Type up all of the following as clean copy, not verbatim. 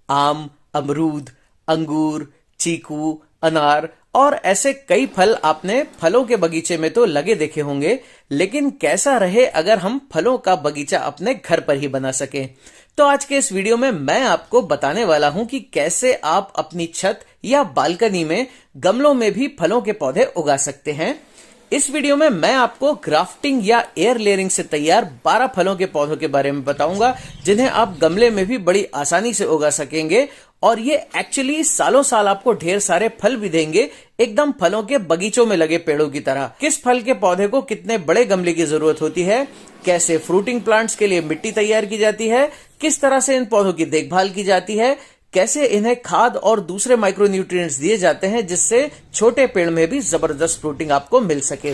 आम, अमरूद, अंगूर, चीकू, अनार और ऐसे कई फल आपने फलों के बगीचे में तो लगे देखे होंगे, लेकिन कैसा रहे अगर हम फलों का बगीचा अपने घर पर ही बना सकें। तो आज के इस वीडियो में मैं आपको बताने वाला हूं कि कैसे आप अपनी छत या बालकनी में गमलों में भी फलों के पौधे उगा सकते हैं। इस वीडियो में मैं आपको ग्राफ्टिंग या एयर लेयरिंग से तैयार 12 फलों के पौधों के बारे में बताऊंगा, जिन्हें आप गमले में भी बड़ी आसानी से उगा सकेंगे और ये एक्चुअली सालों साल आपको ढेर सारे फल भी देंगे, एकदम फलों के बगीचों में लगे पेड़ों की तरह। किस फल के पौधे को कितने बड़े गमले की जरूरत होती है, कैसे फ्रूटिंग प्लांट्स के लिए मिट्टी तैयार की जाती है, किस तरह से इन पौधों की देखभाल की जाती है, कैसे इन्हें खाद और दूसरे माइक्रोन्यूट्रिएंट्स दिए जाते हैं जिससे छोटे पेड़ में भी जबरदस्त फ्रूटिंग आपको मिल सके।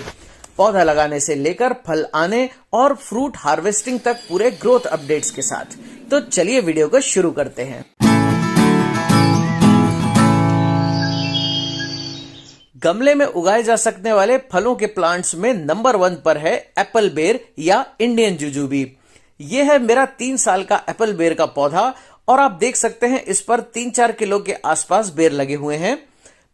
पौधा लगाने से लेकर फल आने और फ्रूट हार्वेस्टिंग तक पूरे ग्रोथ अपडेट्स के साथ। तो चलिए वीडियो को शुरू करते हैं। गमले में उगाए जा सकने वाले फलों के प्लांट्स में नंबर 1 पर है एप्पल बेर या इंडियन जुजुबी। यह है मेरा 3 साल का एप्पल बेर का पौधा और आप देख सकते हैं इस पर 3-4 किलो के आसपास बेर लगे हुए हैं।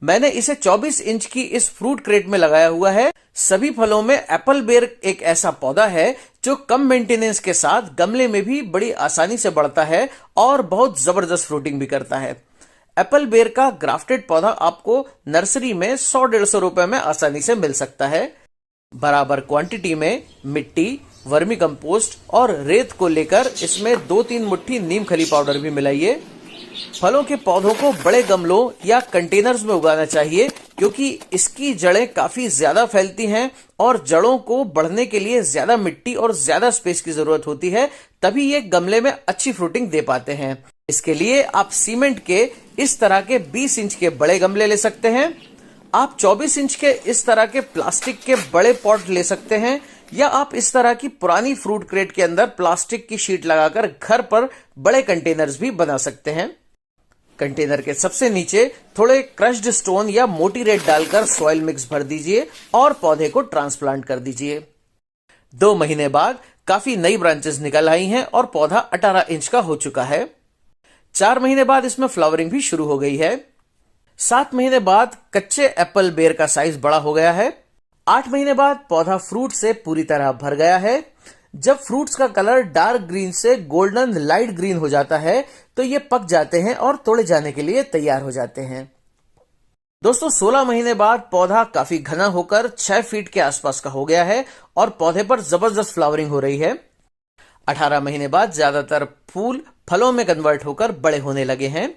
मैंने इसे 24 इंच की इस फ्रूट क्रेट में लगाया हुआ है। सभी फलों में एप्पल बेर एक ऐसा पौधा है जो कम मेंटेनेंस के साथ गमले में भी बड़ी आसानी से बढ़ता है और बहुत जबरदस्त फ्रूटिंग भी करता है। एप्पल बेर का ग्राफ्टेड पौधा आपको नर्सरी में 100-150 रुपए में आसानी से मिल सकता है। बराबर क्वांटिटी में मिट्टी, वर्मी कंपोस्ट और रेत को लेकर इसमें 2-3 मुट्ठी नीम खली पाउडर भी मिलाइए। फलों के पौधों को बड़े गमलों या कंटेनर्स में उगाना चाहिए क्योंकि इसकी जड़ें काफी ज्यादा फैलती हैं और जड़ों को बढ़ने के लिए ज्यादा मिट्टी और ज्यादा स्पेस की जरूरत होती है, तभी ये गमले में अच्छी फ्रूटिंग दे पाते हैं। इसके लिए आप सीमेंट के इस तरह के 20 इंच के बड़े गमले ले सकते हैं। आप 24 इंच के इस तरह के प्लास्टिक के बड़े पॉट ले सकते हैं या आप इस तरह की पुरानी फ्रूट क्रेट के अंदर प्लास्टिक की शीट लगाकर घर पर बड़े कंटेनर्स भी बना सकते हैं। कंटेनर के सबसे नीचे थोड़े क्रश्ड स्टोन या मोटी रेत डालकर सॉइल मिक्स भर दीजिए और पौधे को ट्रांसप्लांट कर दीजिए। 2 महीने बाद काफी नई ब्रांचेस निकल आई हैं और पौधा 18 इंच का हो चुका है। 4 महीने बाद इसमें फ्लावरिंग भी शुरू हो गई है। 7 महीने बाद कच्चे एप्पल बेर का साइज बड़ा हो गया है। 8 महीने बाद पौधा फ्रूट से पूरी तरह भर गया है। जब फ्रूट्स का कलर डार्क ग्रीन से गोल्डन लाइट ग्रीन हो जाता है तो ये पक जाते हैं और तोड़े जाने के लिए तैयार हो जाते हैं। दोस्तों 16 महीने बाद पौधा काफी घना होकर 6 फीट के आसपास का हो गया है और पौधे पर जबरदस्त फ्लावरिंग हो रही है। 18 महीने बाद ज्यादातर फूल फलों में कन्वर्ट होकर बड़े होने लगे हैं।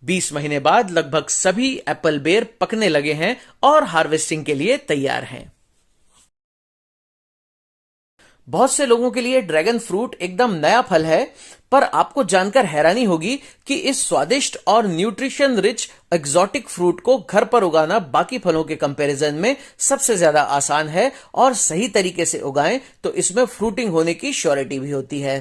20 महीने बाद लगभग सभी एप्पल बेर पकने लगे हैं और हार्वेस्टिंग के लिए तैयार हैं। बहुत से लोगों के लिए ड्रैगन फ्रूट एकदम नया फल है, पर आपको जानकर हैरानी होगी कि इस स्वादिष्ट और न्यूट्रिशन रिच एक्सोटिक फ्रूट को घर पर उगाना बाकी फलों के कंपैरिजन में सबसे ज्यादा आसान है और सही तरीके से उगाएं तो इसमें फ्रूटिंग होने की श्योरिटी भी होती है।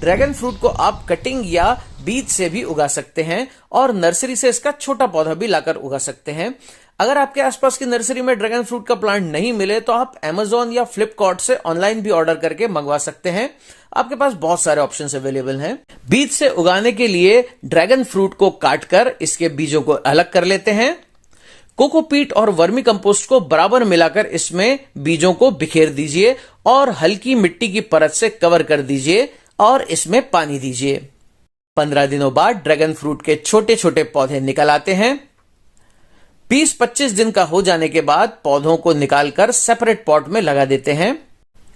ड्रैगन फ्रूट को आप कटिंग या बीज से भी उगा सकते हैं और नर्सरी से इसका छोटा पौधा भी लाकर उगा सकते हैं। अगर आपके आसपास की नर्सरी में ड्रैगन फ्रूट का प्लांट नहीं मिले तो आप Amazon या फ्लिपकार्ट से ऑनलाइन भी ऑर्डर करके मंगवा सकते हैं। आपके पास बहुत सारे ऑप्शंस अवेलेबल हैं। बीज से उगाने के लिए ड्रैगन फ्रूट को काटकर इसके बीजों को अलग कर लेते हैं। कोकोपीट और वर्मी कंपोस्ट को बराबर मिलाकर इसमें बीजों को बिखेर दीजिए और हल्की मिट्टी की परत से कवर कर दीजिए और इसमें पानी दीजिए। 15 दिनों बाद ड्रैगन फ्रूट के छोटे छोटे पौधे निकल आते हैं। 20-25 दिन का हो जाने के बाद पौधों को निकालकर सेपरेट पॉट में लगा देते हैं।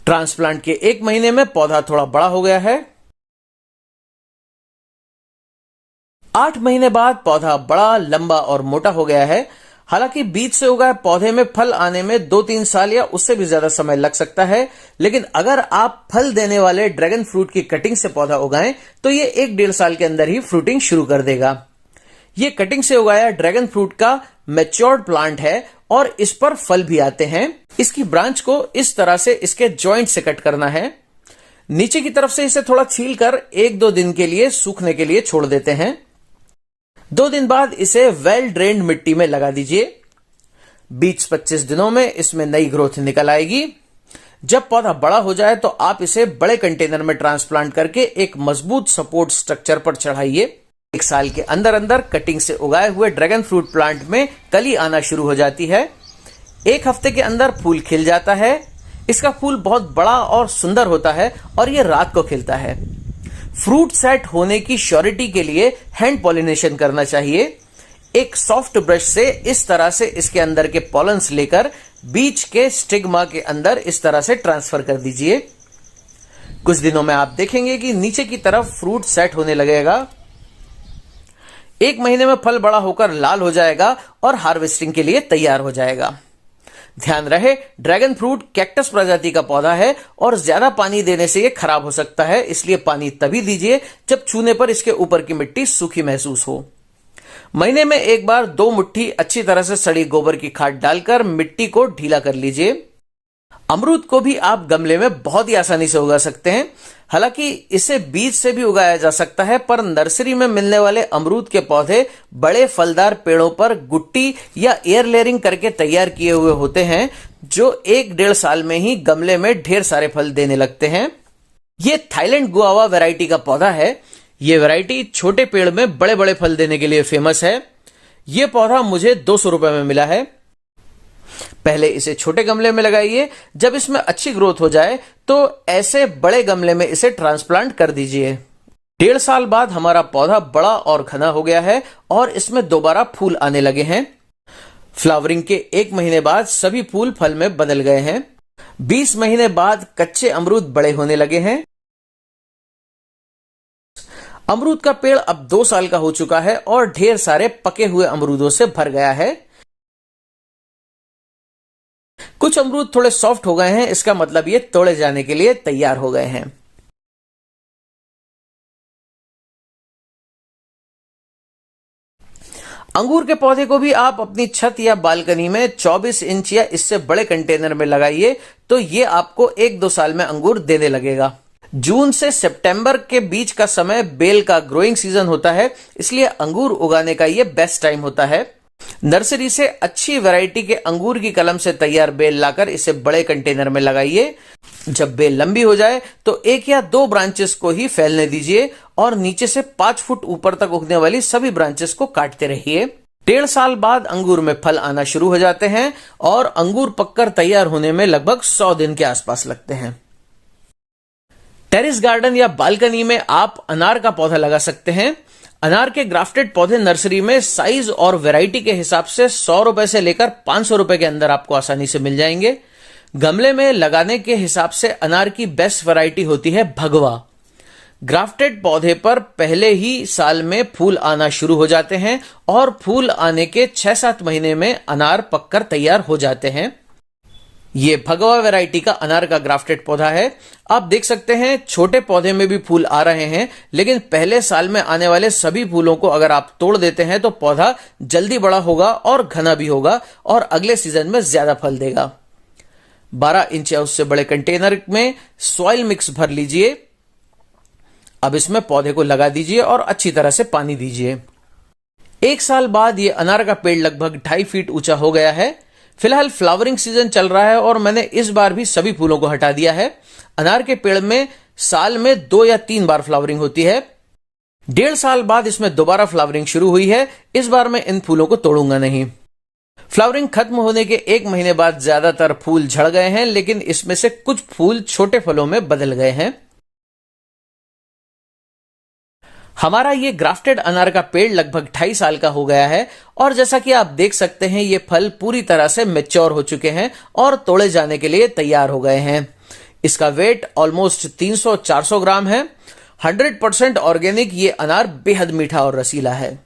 ट्रांसप्लांट के 1 महीने में पौधा थोड़ा बड़ा हो गया है। 8 महीने बाद पौधा बड़ा, लंबा और मोटा हो गया है। हालांकि बीज से उगाए पौधे में फल आने में 2-3 साल या उससे भी ज्यादा समय लग सकता है, लेकिन अगर आप फल देने वाले ड्रैगन फ्रूट की कटिंग से पौधा उगाएं तो ये 1-1.5 साल के अंदर ही फ्रूटिंग शुरू कर देगा। ये कटिंग से उगाया ड्रैगन फ्रूट का मैच्योर्ड प्लांट है और इस पर फल भी आते हैं। इसकी ब्रांच को इस तरह से इसके जॉइंट से कट करना है। नीचे की तरफ से इसे थोड़ा छीलकर 1-2 दिन के लिए सूखने के लिए छोड़ देते हैं। 2 दिन बाद इसे वेल ड्रेन्ड मिट्टी में लगा दीजिए। 20-25 दिनों में इसमें नई ग्रोथ निकल आएगी। जब पौधा बड़ा हो जाए तो आप इसे बड़े कंटेनर में ट्रांसप्लांट करके एक मजबूत सपोर्ट स्ट्रक्चर पर चढ़ाइए। 1 साल के अंदर अंदर कटिंग से उगाए हुए ड्रैगन फ्रूट प्लांट में कली आना शुरू हो जाती है। 1 हफ्ते के अंदर फूल खिल जाता है। इसका फूल बहुत बड़ा और सुंदर होता है और ये रात को खिलता है। फ्रूट सेट होने की श्योरिटी के लिए हैंड पॉलिनेशन करना चाहिए। एक सॉफ्ट ब्रश से इस तरह से इसके अंदर के पॉलन्स लेकर बीच के स्टिग्मा के अंदर इस तरह से ट्रांसफर कर दीजिए। कुछ दिनों में आप देखेंगे कि नीचे की तरफ फ्रूट सेट होने लगेगा। 1 महीने में फल बड़ा होकर लाल हो जाएगा और हार्वेस्टिंग के लिए तैयार हो जाएगा। ध्यान रहे, ड्रैगन फ्रूट कैक्टस प्रजाति का पौधा है और ज्यादा पानी देने से यह खराब हो सकता है, इसलिए पानी तभी दीजिए जब छूने पर इसके ऊपर की मिट्टी सूखी महसूस हो। महीने में 1 बार 2 मुट्ठी अच्छी तरह से सड़ी गोबर की खाद डालकर मिट्टी को ढीला कर लीजिए। अमरूद को भी आप गमले में बहुत ही आसानी से उगा सकते हैं। हालांकि इसे बीज से भी उगाया जा सकता है, पर नर्सरी में मिलने वाले अमरूद के पौधे बड़े फलदार पेड़ों पर गुट्टी या एयर लेयरिंग करके तैयार किए हुए होते हैं, जो 1-1.5 साल में ही गमले में ढेर सारे फल देने लगते हैं। ये थाईलैंड गुआवा वैरायटी का पौधा है। ये वैरायटी छोटे पेड़ में बड़े बड़े फल देने के लिए फेमस है। ये पौधा मुझे 200 रुपए में मिला है। पहले इसे छोटे गमले में लगाइए। जब इसमें अच्छी ग्रोथ हो जाए तो ऐसे बड़े गमले में इसे ट्रांसप्लांट कर दीजिए। 1.5 साल बाद हमारा पौधा बड़ा और घना हो गया है और इसमें दोबारा फूल आने लगे हैं। फ्लावरिंग के 1 महीने बाद सभी फूल फल में बदल गए हैं। 20 महीने बाद कच्चे अमरूद बड़े होने लगे हैं। अमरूद का पेड़ अब 2 साल का हो चुका है और ढेर सारे पके हुए अमरूदों से भर गया है। कुछ अमरूद थोड़े सॉफ्ट हो गए हैं, इसका मतलब ये तोड़े जाने के लिए तैयार हो गए हैं। अंगूर के पौधे को भी आप अपनी छत या बालकनी में 24 इंच या इससे बड़े कंटेनर में लगाइए, तो ये आपको 1-2 साल में अंगूर देने लगेगा। जून से सितंबर के बीच का समय बेल का ग्रोइंग सीजन होता है, इसलिए अंगूर उगाने का ये बेस्ट टाइम होता है। नर्सरी से अच्छी वैरायटी के अंगूर की कलम से तैयार बेल लाकर इसे बड़े कंटेनर में लगाइए। जब बेल लंबी हो जाए तो 1 या 2 ब्रांचेस को ही फैलने दीजिए और नीचे से 5 फुट ऊपर तक उगने वाली सभी ब्रांचेस को काटते रहिए। 1.5 साल बाद अंगूर में फल आना शुरू हो जाते हैं और अंगूर पककर तैयार होने में लगभग 100 दिन के आसपास लगते हैं। टेरेस गार्डन या बालकनी में आप अनार का पौधा लगा सकते हैं। अनार के ग्राफ्टेड पौधे नर्सरी में साइज और वैरायटी के हिसाब से 100 रुपए से लेकर 500 रुपए के अंदर आपको आसानी से मिल जाएंगे। गमले में लगाने के हिसाब से अनार की बेस्ट वैरायटी होती है भगवा। ग्राफ्टेड पौधे पर पहले ही साल में फूल आना शुरू हो जाते हैं और फूल आने के 6-7 महीने में अनार पककर तैयार हो जाते हैं। ये भगवा वैरायटी का अनार का ग्राफ्टेड पौधा है। आप देख सकते हैं छोटे पौधे में भी फूल आ रहे हैं, लेकिन पहले साल में आने वाले सभी फूलों को अगर आप तोड़ देते हैं तो पौधा जल्दी बड़ा होगा और घना भी होगा और अगले सीजन में ज्यादा फल देगा। 12 इंच या उससे बड़े कंटेनर में सॉइल मिक्स भर लीजिए। अब इसमें पौधे को लगा दीजिए और अच्छी तरह से पानी दीजिए। 1 साल बाद ये अनार का पेड़ लगभग 2.5 फीट ऊंचा हो गया है। फिलहाल फ्लावरिंग सीजन चल रहा है और मैंने इस बार भी सभी फूलों को हटा दिया है। अनार के पेड़ में साल में 2 या 3 बार फ्लावरिंग होती है। 1.5 साल बाद इसमें दोबारा फ्लावरिंग शुरू हुई है। इस बार मैं इन फूलों को तोड़ूंगा नहीं। फ्लावरिंग खत्म होने के 1 महीने बाद ज्यादातर फूल झड़ गए हैं, लेकिन इसमें से कुछ फूल छोटे फलों में बदल गए हैं। हमारा ये ग्राफ्टेड अनार का पेड़ लगभग 2.5 साल का हो गया है और जैसा कि आप देख सकते हैं ये फल पूरी तरह से मैच्योर हो चुके हैं और तोड़े जाने के लिए तैयार हो गए हैं। इसका वेट ऑलमोस्ट 300-400 ग्राम है। 100% ऑर्गेनिक ये अनार बेहद मीठा और रसीला है।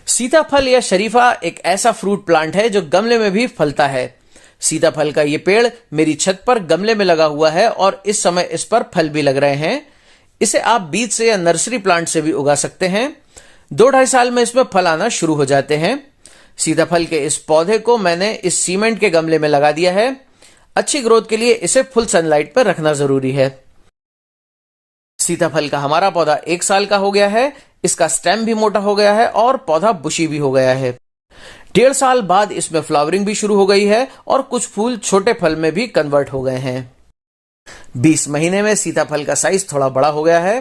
सीताफल या शरीफा एक ऐसा फ्रूट प्लांट है जो गमले में भी फलता है। सीताफल का ये पेड़ मेरी छत पर गमले में लगा हुआ है और इस समय इस पर फल भी लग रहे हैं। इसे आप बीज से या नर्सरी प्लांट से भी उगा सकते हैं। 2-2.5 साल में इसमें फल आना शुरू हो जाते हैं। सीताफल के इस पौधे को मैंने इस सीमेंट के गमले में लगा दिया है। अच्छी ग्रोथ के लिए इसे फुल सनलाइट पर रखना जरूरी है। सीताफल का हमारा पौधा 1 साल का हो गया है। इसका स्टेम भी मोटा हो गया है और पौधा बुशी भी हो गया है। 1.5 साल बाद इसमें फ्लावरिंग भी शुरू हो गई है और कुछ फूल छोटे फल में भी कन्वर्ट हो गए हैं। 20 महीने में सीताफल का साइज थोड़ा बड़ा हो गया है।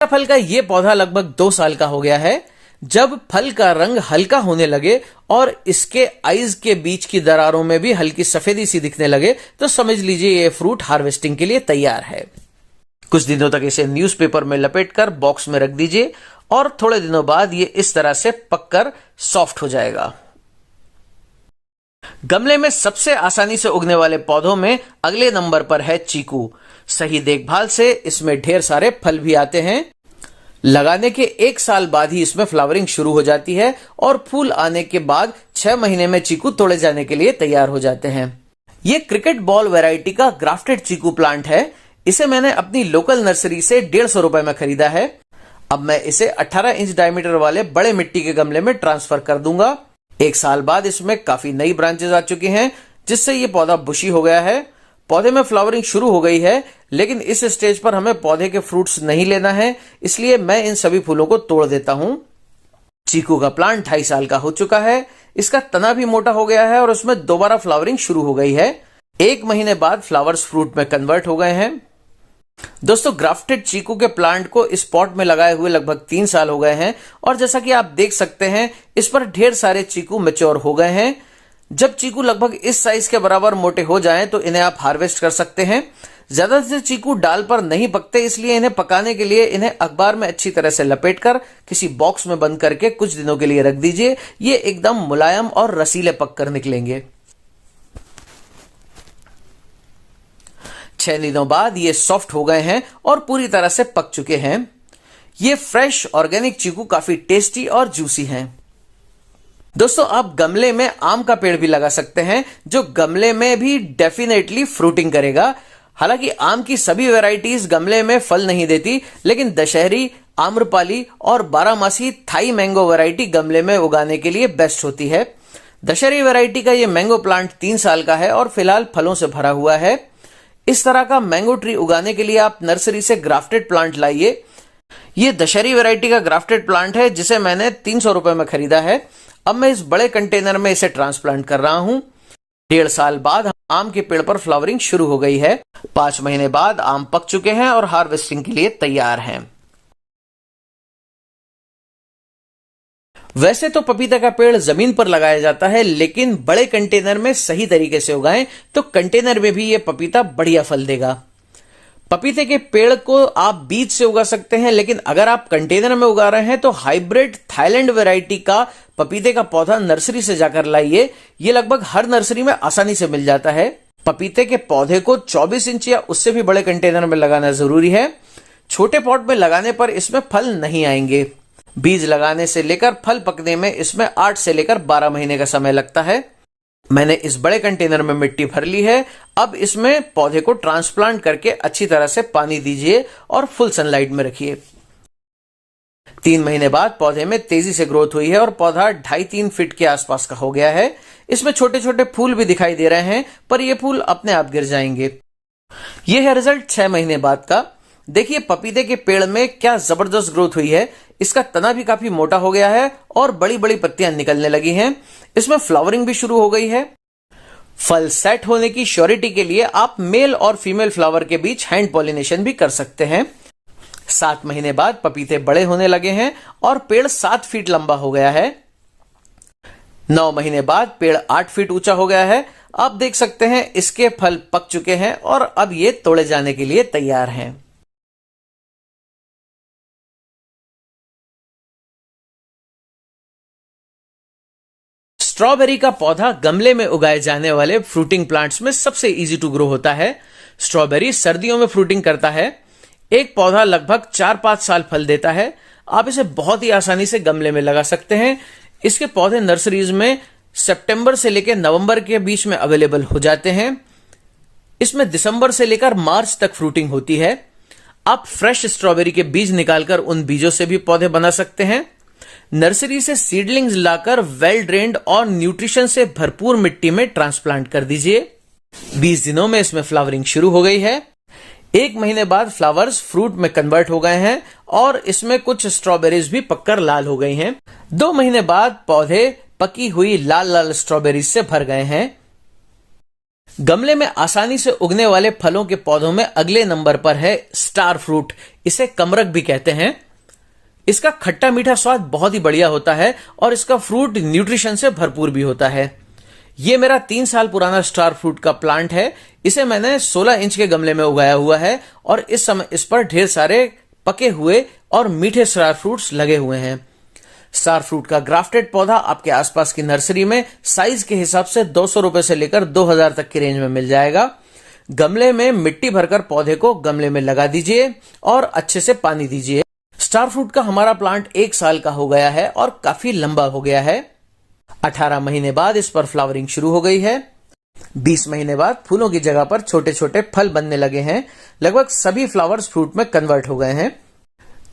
फल का ये पौधा लगभग 2 साल का हो गया है। जब फल का रंग हल्का होने लगे और इसके आइज के बीच की दरारों में भी हल्की सफेदी सी दिखने लगे तो समझ लीजिए ये फ्रूट हार्वेस्टिंग के लिए तैयार है। कुछ दिनों तक इसे न्यूज़पेपर में लपेटकर बॉक्स में रख दीजिए और थोड़े दिनों बाद ये इस तरह से पककर सॉफ्ट हो जाएगा। गमले में सबसे आसानी से उगने वाले पौधों में अगले नंबर पर है चीकू। सही देखभाल से इसमें ढेर सारे फल भी आते हैं। लगाने के 1 साल बाद ही इसमें फ्लावरिंग शुरू हो जाती है और फूल आने के बाद 6 महीने में चीकू तोड़े जाने के लिए तैयार हो जाते हैं। ये क्रिकेट बॉल वैरायटी का ग्राफ्टेड चीकू प्लांट है। इसे मैंने अपनी लोकल नर्सरी से 150 रुपए में खरीदा है। अब मैं इसे 18 इंच डायमीटर वाले बड़े मिट्टी के गमले में ट्रांसफर कर दूंगा। 1 साल बाद इसमें काफी नई ब्रांचेस आ चुकी हैं, जिससे ये पौधा बुशी हो गया है। पौधे में फ्लावरिंग शुरू हो गई है, लेकिन इस स्टेज पर हमें पौधे के फ्रूट्स नहीं लेना है, इसलिए मैं इन सभी फूलों को तोड़ देता हूं। चीकू का प्लांट 2.5 साल का हो चुका है। इसका तना भी मोटा हो गया है और उसमें दोबारा फ्लावरिंग शुरू हो गई है। 1 महीने बाद फ्लावर्स फ्रूट में कन्वर्ट हो गए हैं। दोस्तों, ग्राफ्टेड चीकू के प्लांट को इस पॉट में लगाए हुए लगभग 3 साल हो गए हैं और जैसा कि आप देख सकते हैं इस पर ढेर सारे चीकू मैच्योर हो गए हैं। जब चीकू लगभग इस साइज के बराबर मोटे हो जाएं तो इन्हें आप हार्वेस्ट कर सकते हैं। ज्यादातर चीकू डाल पर नहीं पकते, इसलिए इन्हें पकाने के लिए इन्हें अखबार में अच्छी तरह से लपेटकर किसी बॉक्स में बंद करके कुछ दिनों के लिए रख दीजिए। ये एकदम मुलायम और रसीले पककर निकलेंगे। 6 दिनों बाद ये सॉफ्ट हो गए हैं और पूरी तरह से पक चुके हैं। ये फ्रेश ऑर्गेनिक चीकू काफी टेस्टी और जूसी हैं। दोस्तों, आप गमले में आम का पेड़ भी लगा सकते हैं, जो गमले में भी डेफिनेटली फ्रूटिंग करेगा। हालांकि आम की सभी वैरायटीज गमले में फल नहीं देती, लेकिन दशहरी, आम्रपाली और बारहमासी थाई मैंगो वैरायटी गमले में उगाने के लिए बेस्ट होती है। दशहरी वैरायटी का ये मैंगो प्लांट 3 साल का है और फिलहाल फलों से भरा हुआ है। इस तरह का मैंगो ट्री उगाने के लिए आप नर्सरी से ग्राफ्टेड प्लांट लाइए। ये दशहरी वैरायटी का ग्राफ्टेड प्लांट है, जिसे मैंने 300 रुपए में खरीदा है। अब मैं इस बड़े कंटेनर में इसे ट्रांसप्लांट कर रहा हूं। 1.5 साल बाद आम के पेड़ पर फ्लावरिंग शुरू हो गई है। 5 महीने बाद आम पक चुके हैं और हार्वेस्टिंग के लिए तैयार हैं। वैसे तो पपीता का पेड़ जमीन पर लगाया जाता है, लेकिन बड़े कंटेनर में सही तरीके से उगाएं तो कंटेनर में भी ये पपीता बढ़िया फल देगा। पपीते के पेड़ को आप बीज से उगा सकते हैं, लेकिन अगर आप कंटेनर में उगा रहे हैं तो हाइब्रिड थाईलैंड वैरायटी का पपीते का पौधा नर्सरी से जाकर लाइए। ये लगभग हर नर्सरी में आसानी से मिल जाता है। पपीते के पौधे को 24 इंच या उससे भी बड़े कंटेनर में लगाना जरूरी है। छोटे पॉट में लगाने पर इसमें फल नहीं आएंगे। बीज लगाने से लेकर फल पकने में इसमें 8 से लेकर 12 महीने का समय लगता है। मैंने इस बड़े कंटेनर में मिट्टी भर ली है। अब इसमें पौधे को ट्रांसप्लांट करके अच्छी तरह से पानी दीजिए और फुल सनलाइट में रखिए। 3 महीने बाद पौधे में तेजी से ग्रोथ हुई है और पौधा 2.5-3 फीट के आसपास का हो गया है। इसमें छोटे छोटे फूल भी दिखाई दे रहे हैं, पर ये फूल अपने आप गिर जाएंगे। ये है रिजल्ट 6 महीने बाद का। देखिए पपीते के पेड़ में क्या जबरदस्त ग्रोथ हुई है। इसका तना भी काफी मोटा हो गया है और बड़ी बड़ी पत्तियां निकलने लगी हैं। इसमें फ्लावरिंग भी शुरू हो गई है। फल सेट होने की श्योरिटी के लिए आप मेल और फीमेल फ्लावर के बीच हैंड पॉलिनेशन भी कर सकते हैं। 7 महीने बाद पपीते बड़े होने लगे हैं और पेड़ 7 फीट लंबा हो गया है। 9 महीने बाद पेड़ 8 फीट ऊंचा हो गया है। आप देख सकते हैं इसके फल पक चुके हैं और अब ये तोड़े जाने के लिए तैयार हैं। स्ट्रॉबेरी का पौधा गमले में उगाए जाने वाले फ्रूटिंग प्लांट्स में सबसे इजी टू ग्रो होता है। स्ट्रॉबेरी सर्दियों में फ्रूटिंग करता है। एक पौधा लगभग 4-5 साल फल देता है। आप इसे बहुत ही आसानी से गमले में लगा सकते हैं। इसके पौधे नर्सरीज में सितंबर से लेकर नवंबर के बीच में अवेलेबल हो जाते हैं। इसमें दिसंबर से लेकर मार्च तक फ्रूटिंग होती है। आप फ्रेश स्ट्रॉबेरी के बीज निकालकर उन बीजों से भी पौधे बना सकते हैं। नर्सरी से सीडलिंग्स लाकर वेल ड्रेन्ड और न्यूट्रिशन से भरपूर मिट्टी में ट्रांसप्लांट कर दीजिए। 20 दिनों में इसमें फ्लावरिंग शुरू हो गई है। 1 महीने बाद फ्लावर्स फ्रूट में कन्वर्ट हो गए हैं और इसमें कुछ स्ट्रॉबेरीज भी पककर लाल हो गई हैं। 2 महीने बाद पौधे पकी हुई लाल लाल स्ट्रॉबेरीज से भर गए हैं। गमले में आसानी से उगने वाले फलों के पौधों में अगले नंबर पर है स्टार फ्रूट। इसे कमरक भी कहते हैं। इसका खट्टा मीठा स्वाद बहुत ही बढ़िया होता है और इसका फ्रूट न्यूट्रिशन से भरपूर भी होता है। ये मेरा 3 साल पुराना स्टार फ्रूट का प्लांट है। इसे मैंने 16 इंच के गमले में उगाया हुआ है और इस समय इस पर ढेर सारे पके हुए और मीठे स्टार फ्रूट्स लगे हुए हैं। स्टार फ्रूट का ग्राफ्टेड पौधा आपके आसपास की नर्सरी में साइज के हिसाब से 200 रुपए से लेकर 2000 तक की रेंज में मिल जाएगा। गमले में मिट्टी भरकर पौधे को गमले में लगा दीजिए और अच्छे से पानी दीजिए। स्टार फ्रूट का हमारा प्लांट 1 साल का हो गया है और काफी लंबा हो गया है। 18 महीने बाद इस पर फ्लावरिंग शुरू हो गई है। 20 महीने बाद फूलों की जगह पर छोटे छोटे फल बनने लगे हैं। लगभग सभी फ्लावर्स फ्रूट में कन्वर्ट हो गए हैं।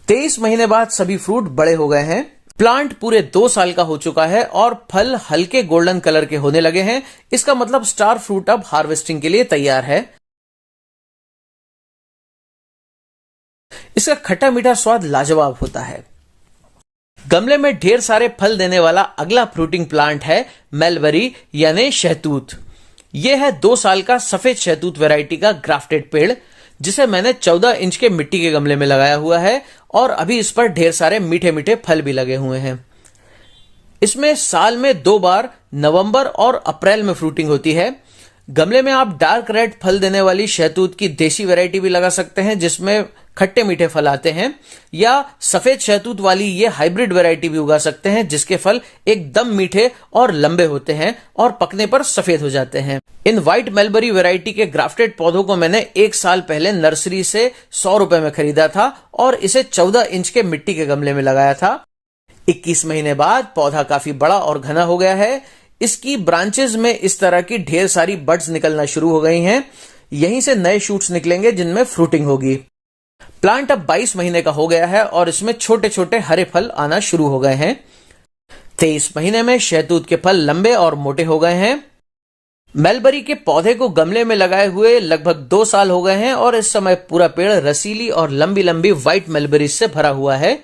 23 महीने बाद सभी फ्रूट बड़े हो गए हैं। प्लांट पूरे 2 साल का हो चुका है और फल हल्के गोल्डन कलर के होने लगे हैं। इसका मतलब स्टार फ्रूट अब हार्वेस्टिंग के लिए तैयार है। इसका खट्टा मीठा स्वाद लाजवाब होता है। गमले में ढेर सारे फल देने वाला अगला फ्रूटिंग प्लांट है मलबरी यानी शहतूत। यह है 2 साल का सफेद शहतूत वैरायटी का ग्राफ्टेड पेड़, जिसे मैंने 14 इंच के मिट्टी के गमले में लगाया हुआ है और अभी इस पर ढेर सारे मीठे मीठे फल भी लगे हुए हैं। इसमें साल में 2 बार नवंबर और अप्रैल में फ्रूटिंग होती है। गमले में आप डार्क रेड फल देने वाली शहतूत की देसी वैरायटी भी लगा सकते हैं, जिसमें खट्टे मीठे फल आते हैं, या सफेद शहतूत वाली ये हाइब्रिड वैरायटी भी उगा सकते हैं, जिसके फल एकदम मीठे और लंबे होते हैं और पकने पर सफेद हो जाते हैं। इन व्हाइट मलबरी वैरायटी के ग्राफ्टेड पौधों को मैंने 1 साल पहले नर्सरी से 100 रुपए में खरीदा था और इसे 14 इंच के मिट्टी के गमले में लगाया था। 21 महीने बाद पौधा काफी बड़ा और घना हो गया है। इसकी ब्रांचेस में इस तरह की ढेर सारी बड्स निकलना शुरू हो गई हैं। यहीं से नए शूट्स निकलेंगे जिनमें फ्रूटिंग होगी। प्लांट अब 22 महीने का हो गया है और इसमें छोटे छोटे हरे फल आना शुरू हो गए हैं। 23 महीने में शहतूत के फल लंबे और मोटे हो गए हैं। मलबरी के पौधे को गमले में लगाए हुए लगभग 2 साल हो गए हैं और इस समय पूरा पेड़ रसीली और लंबी लंबी व्हाइट मलबरी से भरा हुआ है।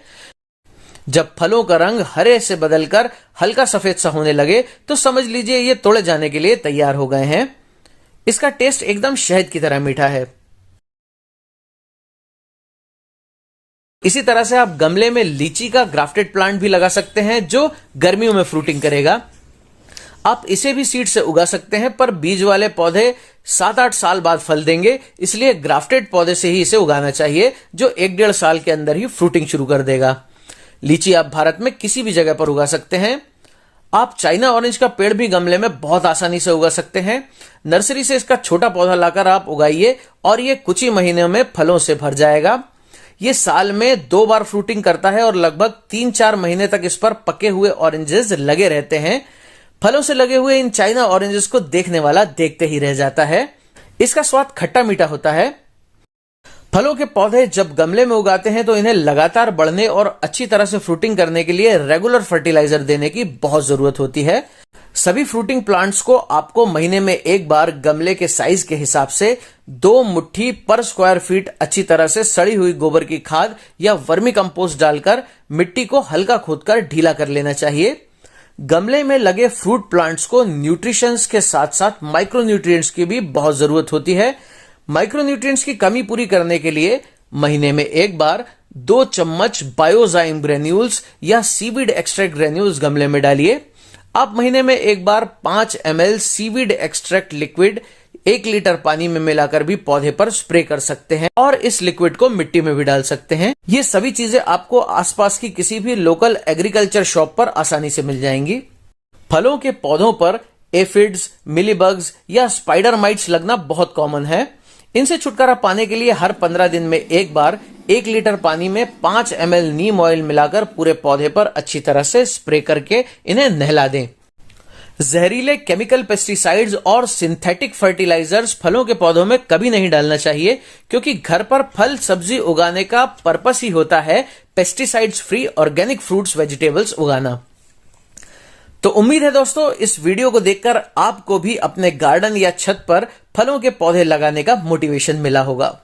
जब फलों का रंग हरे से बदलकर हल्का सफेद सा होने लगे तो समझ लीजिए ये तोड़े जाने के लिए तैयार हो गए हैं। इसका टेस्ट एकदम शहद की तरह मीठा है। इसी तरह से आप गमले में लीची का ग्राफ्टेड प्लांट भी लगा सकते हैं, जो गर्मियों में फ्रूटिंग करेगा। आप इसे भी सीड से उगा सकते हैं, पर बीज वाले पौधे 7-8 साल बाद फल देंगे, इसलिए ग्राफ्टेड पौधे से ही इसे उगाना चाहिए, जो 1-1.5 साल के अंदर ही फ्रूटिंग शुरू कर देगा। लीची आप भारत में किसी भी जगह पर उगा सकते हैं। आप चाइना ऑरेंज का पेड़ भी गमले में बहुत आसानी से उगा सकते हैं। नर्सरी से इसका छोटा पौधा लाकर आप उगाइए और ये कुछ ही महीनों में फलों से भर जाएगा। ये साल में 2 बार फ्रूटिंग करता है और लगभग 3-4 महीने तक इस पर पके हुए ऑरेंजेस लगे रहते हैं। फलों से लगे हुए इन चाइना ऑरेंजेस को देखने वाला देखते ही रह जाता है। इसका स्वाद खट्टा मीठा होता है। फलों के पौधे जब गमले में उगाते हैं तो इन्हें लगातार बढ़ने और अच्छी तरह से फ्रूटिंग करने के लिए रेगुलर फर्टिलाइजर देने की बहुत जरूरत होती है। सभी फ्रूटिंग प्लांट्स को आपको महीने में 1 बार गमले के साइज के हिसाब से 2 मुट्ठी पर स्क्वायर फीट अच्छी तरह से सड़ी हुई गोबर की खाद या वर्मी कंपोस्ट डालकर मिट्टी को हल्का खोदकर ढीला कर लेना चाहिए। गमले में लगे फ्रूट प्लांट्स को न्यूट्रिशंस के साथ साथ माइक्रोन्यूट्रिएंट्स की भी बहुत जरूरत होती है। माइक्रोन्यूट्रिएंट्स की कमी पूरी करने के लिए महीने में 1 बार 2 चम्मच बायोजाइम ग्रेन्यूल्स या सीवीड एक्सट्रैक्ट ग्रेन्यूल्स गमले में डालिए। आप महीने में 1 बार 5 ml seaweed extract liquid 1 litre पानी में मिलाकर भी पौधे पर स्प्रे कर सकते हैं और इस लिक्विड को मिट्टी में भी डाल सकते हैं। ये सभी चीजें आपको आसपास की किसी भी लोकल एग्रीकल्चर शॉप पर आसानी से मिल जाएंगी। फलों के पौधों पर एफिड्स, मिलीबग्स या स्पाइडर माइट्स लगना बहुत कॉमन है। इनसे छुटकारा पाने के लिए हर 15 दिन में 1 बार 1 लीटर पानी में 5 ml नीम ऑयल मिलाकर पूरे पौधे पर अच्छी तरह से स्प्रे करके इन्हें नहला दें। जहरीले केमिकल पेस्टिसाइड्स और सिंथेटिक फर्टिलाइजर्स फलों के पौधों में कभी नहीं डालना चाहिए, क्योंकि घर पर फल सब्जी उगाने का पर्पस ही होता है pesticides free organic fruits vegetables उगाना। तो उम्मीद है दोस्तों इस वीडियो को देखकर आपको भी अपने गार्डन या छत पर फलों के पौधे लगाने का मोटिवेशन मिला होगा।